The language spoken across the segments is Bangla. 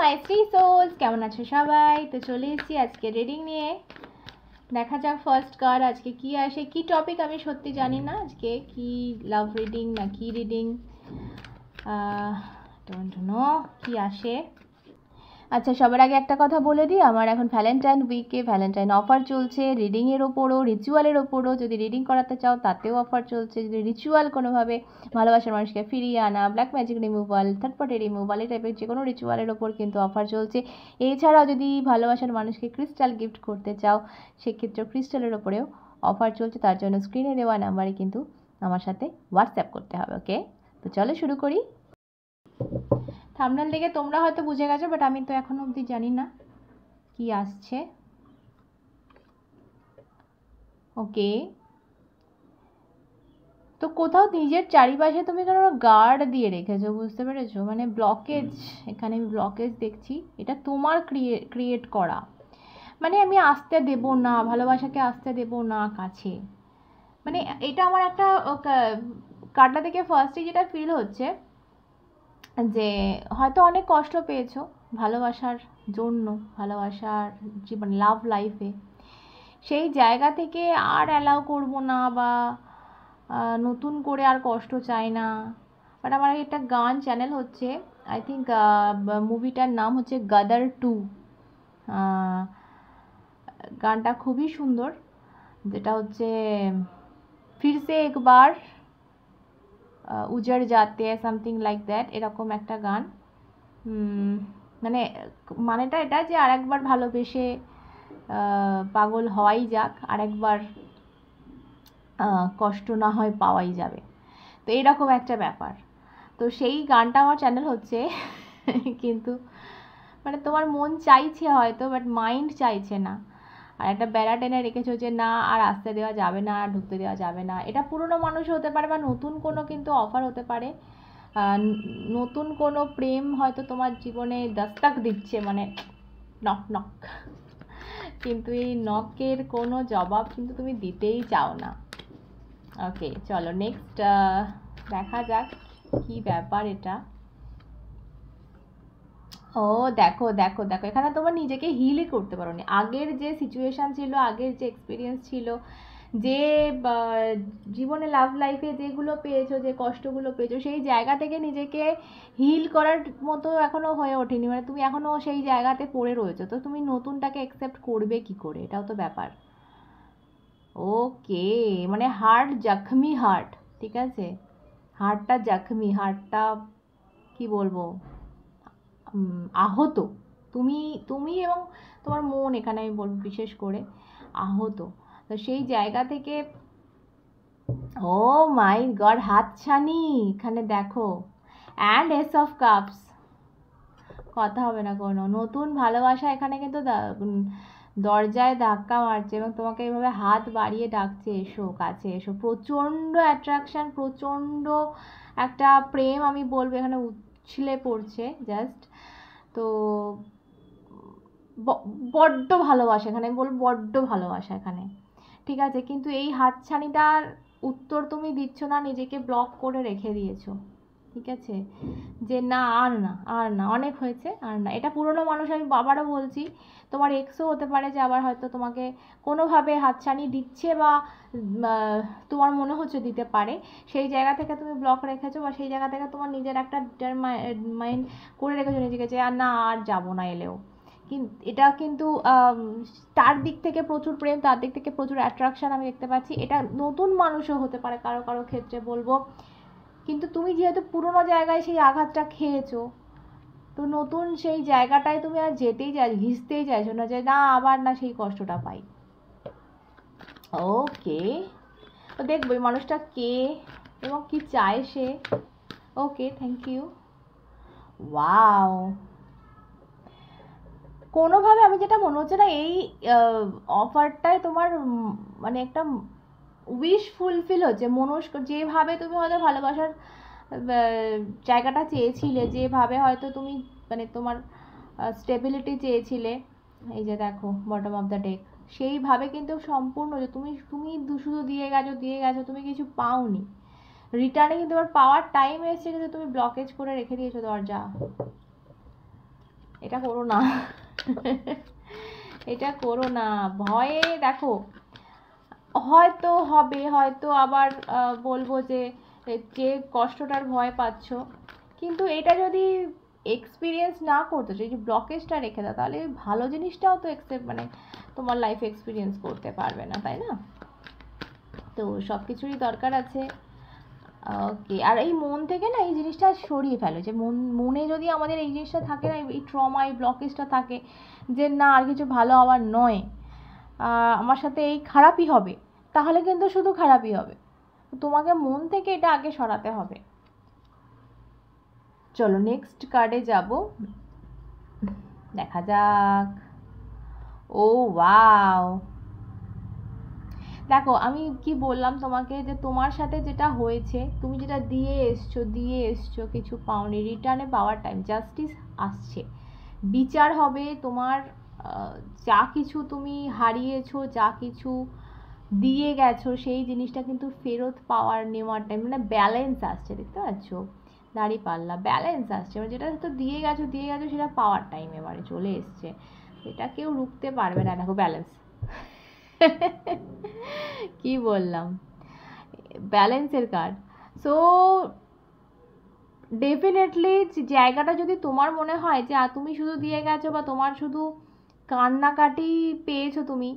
মাই থ্রি সোলস, কেমন আছো সবাই? তো চলে এসেছি আজকে রিডিং নিয়ে। দেখা যাক ফার্স্ট কার্ড আজকে কি আসে, কি টপিক আমি সত্যি জানি না আজকে, কি লাভ রিডিং না কি রিডিং, ডোন্ট নো কি আসে। আচ্ছা, সবার আগে একটা কথা বলে দিই, আমার এখন ভ্যালেন্টাইন উইকে ভ্যালেন্টাইন অফার চলছে রিডিংয়ের ওপরও, রিচুয়ালের ওপরও। যদি রিডিং করাতে চাও তাতেও অফার চলছে। যদি রিচুয়াল কোনোভাবে ভালোবাসার মানুষকে ফিরিয়ে আনা, black magic removal, third party removal, এই টাইপের যে কোনো রিচুয়ালের ওপর কিন্তু অফার চলছে। এছাড়াও যদি ভালোবাসার মানুষকে ক্রিস্টাল গিফট করতে চাও, সেক্ষেত্রে ক্রিস্টালের ওপরেও অফার চলছে। তার জন্য স্ক্রিনে দেওয়া নাম্বারে কিন্তু আমার সাথে হোয়াটসঅ্যাপ করতে হবে। ওকে, তো চলো শুরু করি। থাম্বনেল দেখে তোমরা হয়তো বুঝে গেছো, বাট আমি তো এখনো অবধি জানি না কি আসছে। ওকে, তো কোথাও নিজের চারিপাশে তুমি কোনো গার্ড দিয়ে রেখেছো, বুঝতে পেরেছো? মানে ব্লকেজ, এখানে আমি ব্লকেজ দেখছি। এটা তোমার ক্রিয়েট করা। মানে আমি আসতে দেব না, ভালোবাসাকে আসতে দেব না কাছে। মানে এটা আমার একটা কার্ডটা থেকে ফার্স্টে যেটা ফিল হচ্ছে যে হয়তো অনেক কষ্ট পেয়েছো ভালোবাসার জন্য, ভালোবাসার জীবন, লাভ লাইফে। সেই জায়গা থেকে আর অ্যালাউ করবো না, বা নতুন করে আর কষ্ট চাই না। বাট আমার একটা গান চ্যানেল হচ্ছে, আই থিঙ্ক মুভিটার নাম হচ্ছে গাদার 2। গানটা খুবই সুন্দর, যেটা হচ্ছে ফির সে একবার উজড় যাতে, সামথিং লাইক দ্যাট, এরকম একটা গান। মানে মানেটা এটা যে আরেকবার ভালোবেসে পাগল হওয়াই যাক, আরেকবার কষ্ট না হয় পাওয়াই যাবে। তো এইরকম একটা ব্যাপার। তো সেই গানটা আমার চ্যানেল হচ্ছে কিন্তু মানে তোমার মন চাইছে হয়তো, বাট মাইন্ড চাইছে না। আর একটা বেড়া টেনে রেখেছো যে না আর আসতে দেওয়া যাবে না, আর ঢুকতে দেওয়া যাবে না। এটা পুরনো মানুষ হতে পারে, বা নতুন কোনো কিন্তু অফার হতে পারে। নতুন কোনো প্রেম হয়তো তোমার জীবনে দস্তক দিচ্ছে, মানে নক নক, কিন্তু এই নকের কোনো জবাব কিন্তু তুমি দিতেই চাও না। ওকে, চলো নেক্সট দেখা যাক কি ব্যাপার এটা। ও দেখো দেখো দেখো, এখানে তোমার নিজেকে হিলই করতে পারোনি। আগের যে সিচুয়েশান ছিল, আগের যে এক্সপিরিয়েন্স ছিল, যে জীবনে লাভ লাইফে যেগুলো পেয়েছো, যে কষ্টগুলো পেয়েছো, সেই জায়গা থেকে নিজেকে হিল করার মতো এখনও হয়ে ওঠেনি। মানে তুমি এখনও সেই জায়গাতে পড়ে রয়েছো। তো তুমি নতুনটাকে অ্যাকসেপ্ট করবে কি করে, এটাও তো ব্যাপার। ওকে, মানে হার্ট জখমি, হার্ট, ঠিক আছে, হার্টটা জখমি, হার্টটা কি বলবো, আহত। তুমি তুমি এবং তোমার মন, এখানে আমি বলবো বিশেষ করে আহত। তো সেই জায়গা থেকে, ও মাই গড, হাতছানি এখানে দেখো, অ্যান্ড এস অফ কাপস। কথা হবে না কোনো, নতুন ভালোবাসা এখানে কিন্তু দরজায় ধাক্কা মারছে এবং তোমাকে এইভাবে হাত বাড়িয়ে ডাকছে, এসো কাছে এসো। প্রচণ্ড অ্যাট্রাকশান, প্রচণ্ড একটা প্রেম আমি বলবো এখানে উছলে পড়ছে জাস্ট। তো বড্ড ভালোবাসা, এখানে আমি বলবো বড্ড ভালোবাসা এখানে, ঠিক আছে। কিন্তু এই হাতছানিটার উত্তর তুমি দিচ্ছ না, নিজেকে ব্লক করে রেখে দিয়েছো, ঠিক আছে, যে না আর না, আর না, অনেক হয়েছে, আর না। এটা পুরনো মানুষ, আমি আবারও বলছি, তোমার এক্সও হতে পারে, যে আবার হয়তো তোমাকে কোনোভাবে হাতছানি দিচ্ছে, বা তোমার মনে হচ্ছে দিতে পারে। সেই জায়গা থেকে তুমি ব্লক রেখেছো, বা সেই জায়গা থেকে তোমার নিজের একটা ডিটারমাইন্ড করে রেখেছো নিজেকে, যে আর না, আর যাবো না এলেও। কিন্তু এটা কিন্তু তার দিক থেকে প্রচুর প্রেম, তার দিক থেকে প্রচুর অ্যাট্রাকশান আমি দেখতে পাচ্ছি। এটা নতুন মানুষও হতে পারে কারো কারো ক্ষেত্রে বলবো। কিন্তু তুমি যেহেতু পুরোনো জায়গায় সেই আঘাতটা খেয়েছো, তো নতুন সেই জায়গাটায় তুমি আর যেতেই ঘিসতেই চাইছো না, যে না আবার না সেই কষ্টটা পাই। ওকে, তো দেখবো এই মানুষটা কে এবং কি চায় সে। ওকে, থ্যাংক ইউ। ওয়াও, কোনোভাবে আমি যেটা মনে হচ্ছে না, এই অফারটায় তোমার মানে একটা উইশ ফুলফিল হচ্ছে। যেভাবে তুমি হয়তো ভালোবাসার জায়গাটা চেয়েছিলে, যেভাবে হয়তো তুমি মানে তোমার স্টেবিলিটি চেয়েছিলে, এই যে দেখো বটম অফ দ্য ডেক, সেইভাবে কিন্তু সম্পূর্ণ যে তুমি তুমি শুধু দিয়ে গেছো দিয়ে গেছো, তুমি কিছু পাওনি রিটার্নে। কিন্তু এবার পাওয়ার টাইম এসেছে, কিন্তু তুমি ব্লকেজ করে রেখে দিয়েছো দরজা। এটা করো না। এটা করো না, ভয়ে দেখো হয়তো হবে, হয়তো আবার বলবো যে যে কষ্টটার ভয় পাচ্ছ, কিন্তু এটা যদি এক্সপিরিয়েন্স না করতে, যদি ব্লকেজটা রেখে দাও, তাহলে ভালো জিনিসটাও তো মানে তোমার লাইফে এক্সপিরিয়েন্স করতে পারবে না, তাই না? তো সব কিছুরই দরকার আছে। ওকে, আর এই মন থেকে না এই জিনিসটা সরিয়ে ফেলো, যে মনে যদি আমাদের এই জিনিসটা থাকে না, এই ট্রমা, এই ব্লকেজটা থাকে যে না আর কিছু ভালো হওয়ার নয়, আমার সাথে এই খারাপই হবে, তাহলে কিন্তু শুধু খারাপই হবে। তোমাকে মন থেকে এটা আগে সরাতে হবে। চলো নেক্সট কার্ডে যাব, দেখা যাক। ও ওয়াও, দেখো আমি কি বললাম তোমাকে, যে তোমার সাথে যেটা হয়েছে, তুমি যেটা দিয়ে এসছো কিছু পাওনি, রিটার্নে পাওয়ার টাইম, জাস্টিস আসছে, বিচার হবে তোমার। যা কিছু তুমি হারিয়েছো, যা কিছু দিয়ে গেছো, সেই জিনিসটা কিন্তু ফেরত পাওয়ার নেওয়ার টাইম, মানে ব্যালেন্স আসছে, দেখতে পাচ্ছ? দাঁড়িপাল্লা ব্যালেন্স আসছে, মানে যেটা তো দিয়ে গেছো সেটা পাওয়ার টাইম এবারে চলে এসছে, এটা কেউ রুখতে পারবে না। দেখো ব্যালেন্স। কি বললাম, ব্যালেন্সের কার্ড। সো ডেফিনেটলি জায়গাটা যদি তোমার মনে হয় যে তুমি শুধু দিয়ে গেছো, বা তোমার শুধু কান্নাকাটি পেয়েছো তুমি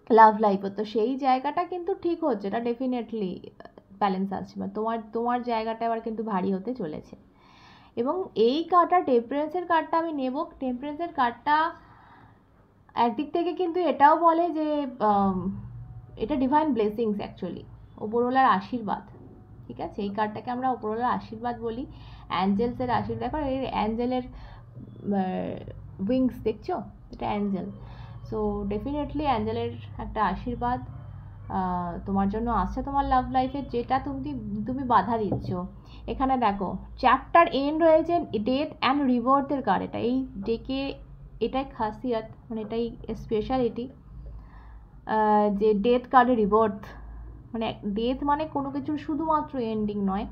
লাভ লাইফে, তো সেই জায়গাটা কিন্তু ঠিক হচ্ছে, এটা ডেফিনেটলি ব্যালেন্স আসছে, বা তোমার জায়গাটা এবার কিন্তু ভারী হতে চলেছে। এবং এই কার্ডটা, টেম্পারেন্সের কার্ডটা আমি নেব। টেম্পারেন্সের কার্ডটা একদিক থেকে কিন্তু এটাও বলে যে এটা ডিভাইন ব্লেসিংস, অ্যাকচুয়ালি ওপরওয়ালার আশীর্বাদ, ঠিক আছে? এই কার্ডটাকে আমরা ওপরওয়ালার আশীর্বাদ বলি, অ্যাঞ্জেলসের আশীর্বাদ। দেখো এই অ্যাঞ্জেলের উইংস দেখছো, এটা অ্যাঞ্জেল। সো ডেফিনেটলি অ্যাঞ্জেলের একটা আশীর্বাদ তোমার জন্য আসছে তোমার লাভ লাইফে, যেটা তুমি বাধা দিচ্ছ। এখানে দেখো চ্যাপ্টার এন্ড রয়েছে, ডেথ অ্যান্ড রিবার্থের কার্ড। এটা এই ডেকে এটাই খাসিয়াত, মানে এটাই স্পেশালিটি, যে ডেথ কার্ডে রিবার্থ, মানে ডেথ মানে কোনো কিছুর শুধুমাত্র এন্ডিং নয়,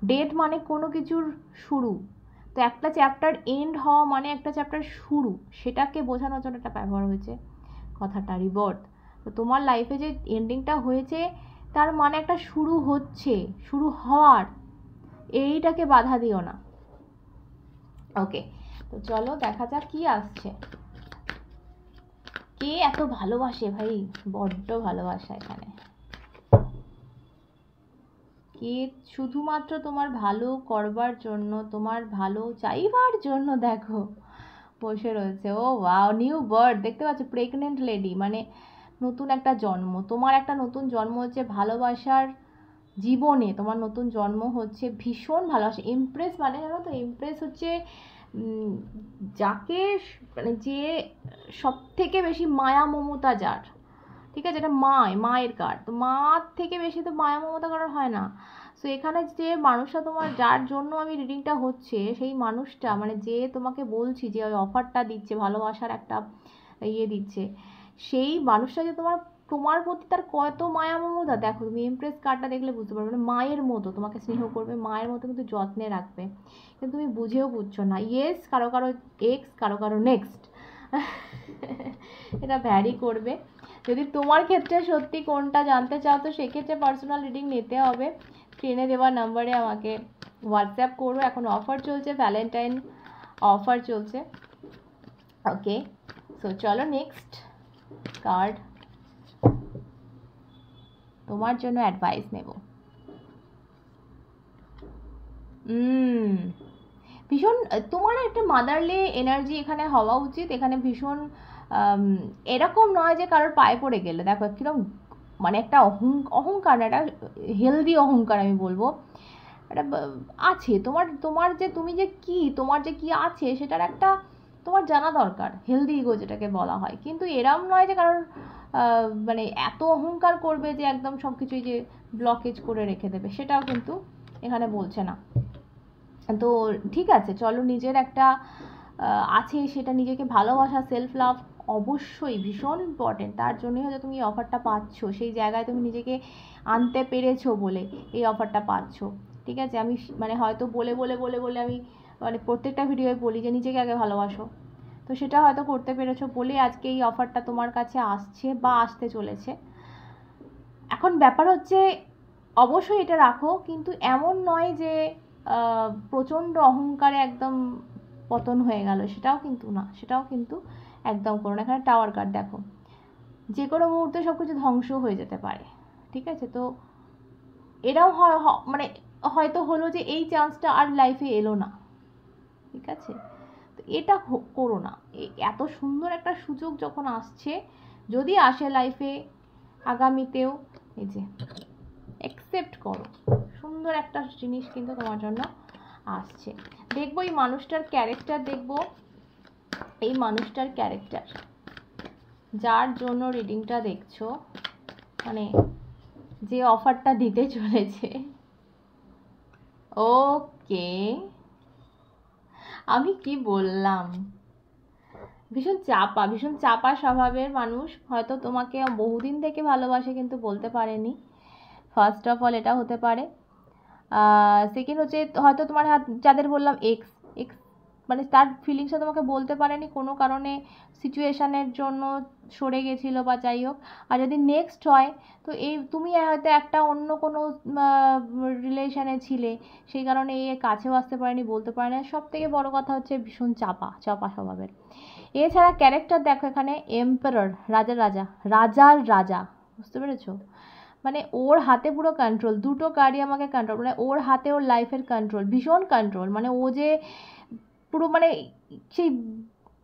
ডেথ মানে কোনো কিছুর শুরু। তো একটা চ্যাপ্টার এন্ড হওয়া মানে একটা চ্যাপ্টার শুরু, সেটাকে বোঝানোর জন্য একটা ব্যবহার হয়েছে কথাটা রিবার্থ। তো তোমার লাইফে যে এন্ডিংটা হয়েছে, তার মানে একটা শুরু হচ্ছে, শুরু হওয়ার, এইটাকে বাধা দিও না। ওকে, তো চলো দেখা যাক কি আসছে। কে এত ভালোবাসে ভাই, বড্ড ভালোবাসা এখানে। কে শুধুমাত্র তোমার ভালো করবার জন্য, তোমার ভালো চাইবার জন্য দেখো বসে রয়েছে। ও ওয়াও, নিউ বার্থ, দেখতে পাচ্ছ? প্রেগনেন্ট লেডি, মানে নতুন একটা জন্ম, তোমার একটা নতুন জন্ম হচ্ছে ভালোবাসার জীবনে, তোমার নতুন জন্ম হচ্ছে, ভীষণ ভালোবাসা। ইমপ্রেস মানে জানো তো, ইমপ্রেস হচ্ছে যাকে, মানে যে সব থেকে বেশি মায়া মমতা যার, ঠিক আছে? এটা মায়ের কার্ড, তো মার থেকে বেশি তো মায়া মমতা করার হয় না। সো এখানে যে মানুষটা তোমার, যার জন্য আমি রিডিংটা হচ্ছে, সেই মানুষটা, মানে যে তোমাকে বলছি, যে ওই অফারটা দিচ্ছে, ভালোবাসার একটা ইয়ে দিচ্ছে, সেই মানুষটা যে তোমার প্রতি তার কত মায়া মমতা, দেখো তুমি ইমপ্রেস কার্ডটা দেখলে বুঝতে পারবে, মানে মায়ের মতো তোমাকে স্নেহ করবে, মায়ের মতো কিন্তু যত্নে রাখবে, কিন্তু তুমি বুঝেও বুঝছো না। ইয়েস, কারো কারো এক্স, কারো কারো নেক্সট, এটা ভ্যারি করবে। যদি তোমার ক্ষেত্রে সত্যি কোনটা জানতে চাও, তো সেক্ষেত্রে পার্সোনাল রিডিং নিতে হবে। স্ক্রিনে দেওয়া নাম্বারে আমাকে হোয়াটসঅ্যাপ করো, এখন অফার চলছে, ভ্যালেন্টাইন অফার চলছে। ওকে, সো চলো নেক্সট কার্ড, তোমার জন্য অ্যাডভাইস নেব। ভীষণ তোমার একটা মাদারলি এনার্জি এখানে হওয়া উচিত। এখানে ভীষণ এরকম নয় যে কারোর পায়ে পড়ে গেলে, দেখো কিরকম, মানে একটা অহংকার, একটা হেলদি অহংকার আমি বলবো, একটা আছে তোমার যে তুমি যে কি, তোমার যে কি আছে সেটার একটা তোমার জানা দরকার, হেলদি ইগো যেটাকে বলা হয়। কিন্তু এরম নয় যে কারোর মানে এত অহংকার করবে যে একদম সব কিছুই যে ব্লকেজ করে রেখে দেবে, সেটাও কিন্তু এখানে বলছে না। তো ঠিক আছে, চলো নিজের একটা আছে, সেটা নিজেকে ভালোবাসা, সেলফ লাভ অবশ্যই ভীষণ ইম্পর্টেন্ট, তার জন্যই হয়তো তুমি এই অফারটা পাচ্ছ, সেই জায়গায় তুমি নিজেকে আনতে পেরেছো বলে এই অফারটা পাচ্ছ, ঠিক আছে? আমি মানে হয়তো বলে আমি মানে প্রত্যেকটা ভিডিওয় বলি যে নিজেকে আগে ভালোবাসো, তো সেটা হয়তো করতে পেরেছো বলে আজকে এই অফারটা তোমার কাছে আসছে বা আসতে চলেছে। এখন ব্যাপার হচ্ছে অবশ্যই এটা রাখো, কিন্তু এমন নয় যে প্রচণ্ড অহংকারে একদম পতন হয়ে গেল, সেটাও কিন্তু না, সেটাও কিন্তু একদম করো না। এখানে টাওয়ার কার্ড দেখো, যে কোনো মুহূর্তে সব কিছু ধ্বংস হয়ে যেতে পারে, ঠিক আছে? তো এটাও মানে হয়তো হলো যে এই চান্সটা আর লাইফে এলো না, ঠিক আছে? তো এটা করো না। এত সুন্দর একটা সুযোগ যখন আসছে, যদি আসে লাইফে আগামীতেও, এই যে অ্যাকসেপ্ট করো, সুন্দর একটা জিনিস কিন্তু তোমার জন্য আসছে। দেখবো এই মানুষটার ক্যারেক্টার, দেখবো এই মানুষটার ক্যারেক্টার, যার জন্য রিডিংটা দেখছো, মানে যে অফারটা দিতে চলেছে। ওকে, আমি কি বললাম, ভীষণ চাপা স্বভাবের মানুষ, হয়তো তোমাকে বহুদিন থেকে ভালোবাসে কিন্তু বলতে পারেনি, ফার্স্ট অফ অল এটা হতে পারে। সেকেন্ড হচ্ছে হয়তো তোমার যাদের বললাম এক্স এক্স মানে তার ফিলিংসটা তোমাকে বলতে পারেনি, কোনো কারণে সিচুয়েশানের জন্য সরে গেছিলো বা যাই হোক। আর যদি নেক্সট হয় তো এই তুমি হয়তো একটা অন্য কোনো রিলেশানে ছিলে, সেই কারণে এই কাছেও আসতে পারেনি, বলতে পারে না। সব থেকে বড়ো কথা হচ্ছে ভীষণ চাপা স্বভাবের। এছাড়া ক্যারেক্টার দেখো, এখানে এম্পারার, রাজার রাজা, বুঝতে পেরেছো? মানে ওর হাতে পুরো কন্ট্রোল, দুটো গাড়ি আমাকে কন্ট্রোল, মানে ওর হাতে ওর লাইফের কন্ট্রোল, ভীষণ কন্ট্রোল। মানে ও যে পুরো মানে সেই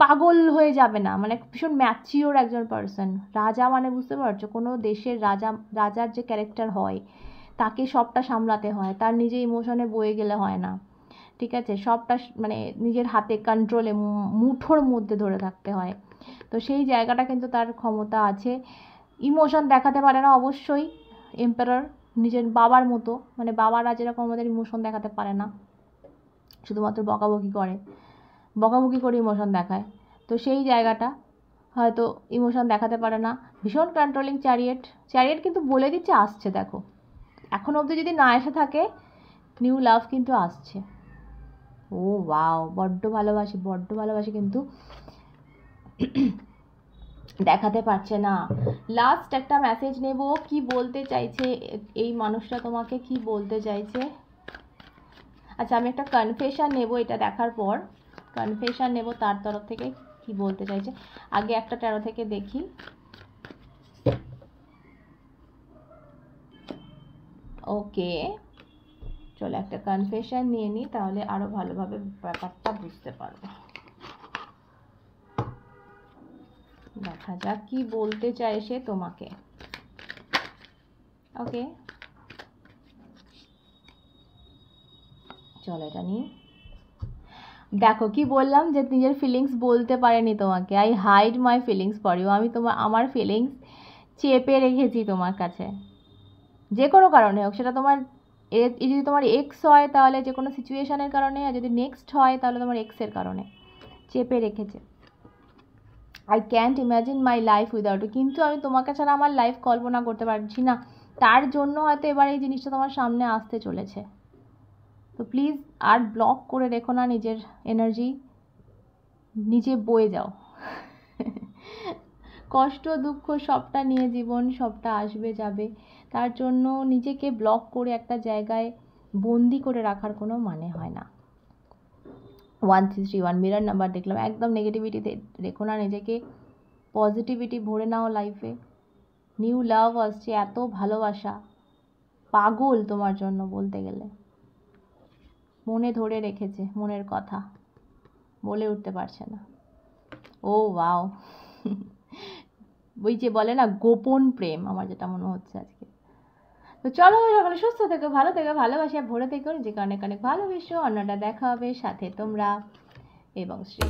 পাগল হয়ে যাবে না, মানে ভীষণ ম্যাচিওর একজন পার্সন। রাজা মানে বুঝতে পারছো, কোনো দেশের রাজার যে ক্যারেক্টার হয়, তাকে সবটা সামলাতে হয়, তার নিজে ইমোশনে বয়ে গেলে হয় না, ঠিক আছে? সবটা মানে নিজের হাতে কন্ট্রোলে, মুঠোর মধ্যে ধরে থাকতে হয়। তো সেই জায়গাটা কিন্তু তার ক্ষমতা আছে। ইমোশন দেখাতে পারে না অবশ্যই এম্পারার, নিজের বাবার মতো, মানে বাবারা যেরকম আমাদের ইমোশন দেখাতে পারে না, শুধুমাত্র বকাবকি করে ইমোশন দেখায়। তো সেই জায়গাটা হয়তো ইমোশন দেখাতে পারে না, ভীষণ কন্ট্রোলিং। চ্যারিয়েট কিন্তু বলে দিচ্ছে আসছে, দেখো এখন অবধি যদি না এসে থাকে, নিউ লাভ কিন্তু আসছে। ও ওয়াও, বড্ড ভালোবাসি কিন্তু দেখাতে পারছে না। লাস্ট একটা মেসেজ নেব, কি বলতে চাইছে এই মানুষটা তোমাকে, কি বলতে চাইছে। আচ্ছা, আমি একটা কনফেশন নেব এটা দেখার পর, কনফেশন নেব তার তরফ থেকে কি বলতে চাইছে। আগে একটা ট্যারো থেকে দেখি। ওকে, চলো একটা কনফেশন নিয়ে নিই, তাহলে আরো ভালোভাবে ব্যাপারটা বুঝতে পারবো। দেখা যাক কি বলতে চায় সে তোমাকে। ওকে, চলো এটা নিই। দেখো কি বললাম, যে নিজের ফিলিংস বলতে পারেনি তোমাকে। I hide my feelings for you, আমি আমার ফিলিংস চেপে রেখেছি তোমার কাছে, যে কোনো কারণে হোক। সেটা তোমার যদি তোমার এক্স হয় তাহলে যে কোনো সিচুয়েশানের কারণে, আর যদি নেক্সট হয় তাহলে তোমার এক্সের কারণে চেপে রেখেছে। I can't imagine my life without you, কিন্তু আমি তোমাকে ছাড়া আমার লাইফ কল্পনা করতে পারছি না, তার জন্য হয়তো এবার এই জিনিসটা তোমার সামনে আসতে চলেছে। তো প্লিজ আর ব্লক করে রেখো না নিজের এনার্জি, নিজে বয়ে যাও। কষ্ট দুঃখ সবটা নিয়ে জীবন, সবটা আসবে যাবে, তার জন্য নিজেকে ব্লক করে একটা জায়গায় বন্দি করে রাখার কোনো মানে হয় না। 1331 মিরর নাম্বার দেখলাম, একদম নেগেটিভিটিতে রেখো না নিজেকে, পজিটিভিটি ভরে নাও লাইফে। নিউ লাভ আসছে, এত ভালোবাসা, পাগল তোমার জন্য বলতে গেলে, মনে ধরে রেখেছে মনের কথা, বলে উঠতে পারছে না। ও ওয়াও, ওই যে বলে না গোপন প্রেম, আমার যেটা মনে হচ্ছে আজকে। তো চলো সকলে সুস্থ থেকো, ভালো থেকো, ভালোবাসা ভরে থেকো, নিজেকে অনেক অনেক ভালোবেসো। অন্যটা দেখা হবে, সাথে তোমরা এবং শ্রী।